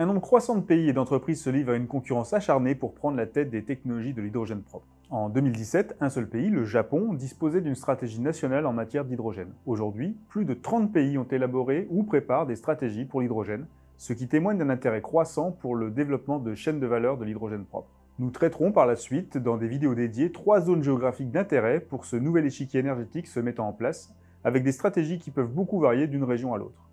Un nombre croissant de pays et d'entreprises se livrent à une concurrence acharnée pour prendre la tête des technologies de l'hydrogène propre. En 2017, un seul pays, le Japon, disposait d'une stratégie nationale en matière d'hydrogène. Aujourd'hui, plus de 30 pays ont élaboré ou préparent des stratégies pour l'hydrogène, ce qui témoigne d'un intérêt croissant pour le développement de chaînes de valeur de l'hydrogène propre. Nous traiterons par la suite, dans des vidéos dédiées, 3 zones géographiques d'intérêt pour ce nouvel échiquier énergétique se mettant en place, avec des stratégies qui peuvent beaucoup varier d'une région à l'autre.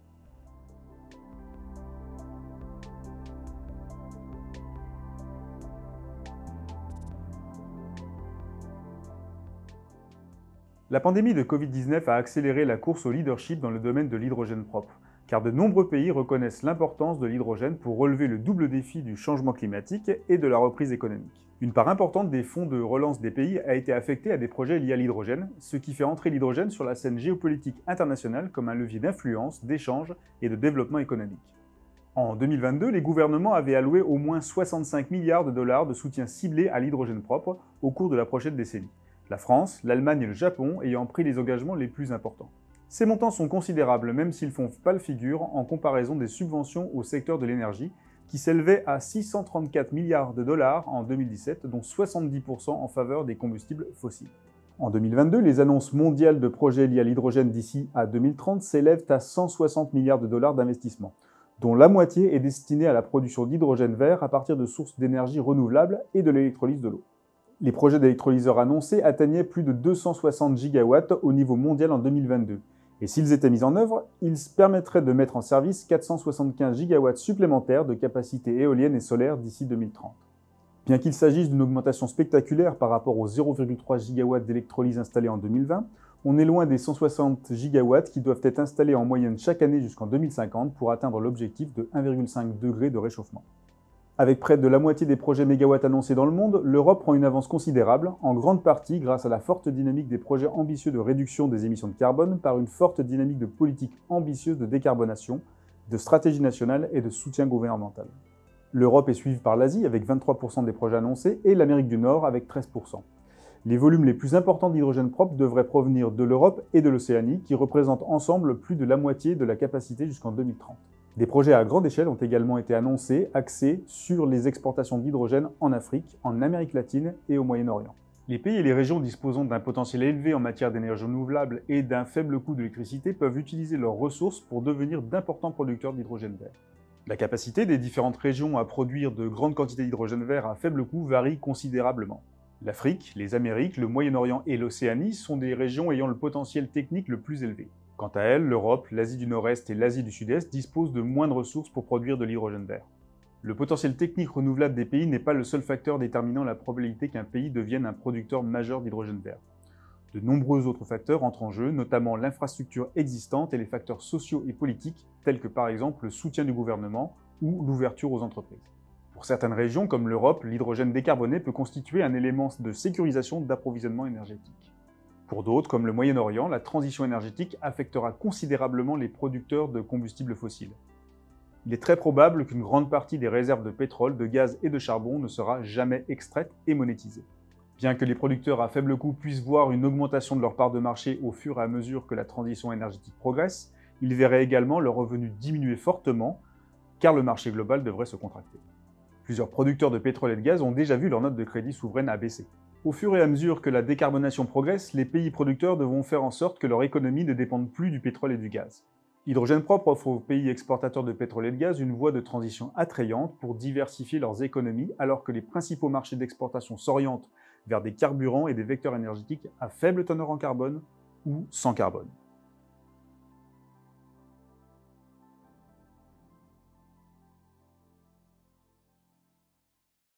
La pandémie de Covid-19 a accéléré la course au leadership dans le domaine de l'hydrogène propre, car de nombreux pays reconnaissent l'importance de l'hydrogène pour relever le double défi du changement climatique et de la reprise économique. Une part importante des fonds de relance des pays a été affectée à des projets liés à l'hydrogène, ce qui fait entrer l'hydrogène sur la scène géopolitique internationale comme un levier d'influence, d'échange et de développement économique. En 2022, les gouvernements avaient alloué au moins 65 milliards de dollars de soutien ciblé à l'hydrogène propre au cours de la prochaine décennie. La France, l'Allemagne et le Japon ayant pris les engagements les plus importants. Ces montants sont considérables même s'ils font pâle figure en comparaison des subventions au secteur de l'énergie qui s'élevaient à 634 milliards de dollars en 2017, dont 70% en faveur des combustibles fossiles. En 2022, les annonces mondiales de projets liés à l'hydrogène d'ici à 2030 s'élèvent à 160 milliards de dollars d'investissement, dont la moitié est destinée à la production d'hydrogène vert à partir de sources d'énergie renouvelables et de l'électrolyse de l'eau. Les projets d'électrolyseurs annoncés atteignaient plus de 260 gigawatts au niveau mondial en 2022. Et s'ils étaient mis en œuvre, ils permettraient de mettre en service 475 gigawatts supplémentaires de capacité éolienne et solaire d'ici 2030. Bien qu'il s'agisse d'une augmentation spectaculaire par rapport aux 0,3 gigawatts d'électrolyse installés en 2020, on est loin des 160 gigawatts qui doivent être installés en moyenne chaque année jusqu'en 2050 pour atteindre l'objectif de 1,5 degré de réchauffement. Avec près de la moitié des projets mégawatts annoncés dans le monde, l'Europe prend une avance considérable, en grande partie grâce à la forte dynamique des projets ambitieux de réduction des émissions de carbone par une forte dynamique de politique ambitieuse de décarbonation, de stratégie nationale et de soutien gouvernemental. L'Europe est suivie par l'Asie avec 23% des projets annoncés et l'Amérique du Nord avec 13%. Les volumes les plus importants d'hydrogène propre devraient provenir de l'Europe et de l'Océanie, qui représentent ensemble plus de la moitié de la capacité jusqu'en 2030. Des projets à grande échelle ont également été annoncés, axés sur les exportations d'hydrogène en Afrique, en Amérique latine et au Moyen-Orient. Les pays et les régions disposant d'un potentiel élevé en matière d'énergie renouvelable et d'un faible coût de l'électricité peuvent utiliser leurs ressources pour devenir d'importants producteurs d'hydrogène vert. La capacité des différentes régions à produire de grandes quantités d'hydrogène vert à faible coût varie considérablement. L'Afrique, les Amériques, le Moyen-Orient et l'Océanie sont des régions ayant le potentiel technique le plus élevé. Quant à elles, l'Europe, l'Asie du Nord-Est et l'Asie du Sud-Est disposent de moins de ressources pour produire de l'hydrogène vert. Le potentiel technique renouvelable des pays n'est pas le seul facteur déterminant la probabilité qu'un pays devienne un producteur majeur d'hydrogène vert. De nombreux autres facteurs entrent en jeu, notamment l'infrastructure existante et les facteurs sociaux et politiques, tels que par exemple le soutien du gouvernement ou l'ouverture aux entreprises. Pour certaines régions, comme l'Europe, l'hydrogène décarboné peut constituer un élément de sécurisation d'approvisionnement énergétique. Pour d'autres, comme le Moyen-Orient, la transition énergétique affectera considérablement les producteurs de combustibles fossiles. Il est très probable qu'une grande partie des réserves de pétrole, de gaz et de charbon ne sera jamais extraite et monétisée. Bien que les producteurs à faible coût puissent voir une augmentation de leur part de marché au fur et à mesure que la transition énergétique progresse, ils verraient également leurs revenus diminuer fortement, car le marché global devrait se contracter. Plusieurs producteurs de pétrole et de gaz ont déjà vu leur note de crédit souveraine abaisser. Au fur et à mesure que la décarbonation progresse, les pays producteurs devront faire en sorte que leur économie ne dépende plus du pétrole et du gaz. L'hydrogène propre offre aux pays exportateurs de pétrole et de gaz une voie de transition attrayante pour diversifier leurs économies alors que les principaux marchés d'exportation s'orientent vers des carburants et des vecteurs énergétiques à faible teneur en carbone ou sans carbone.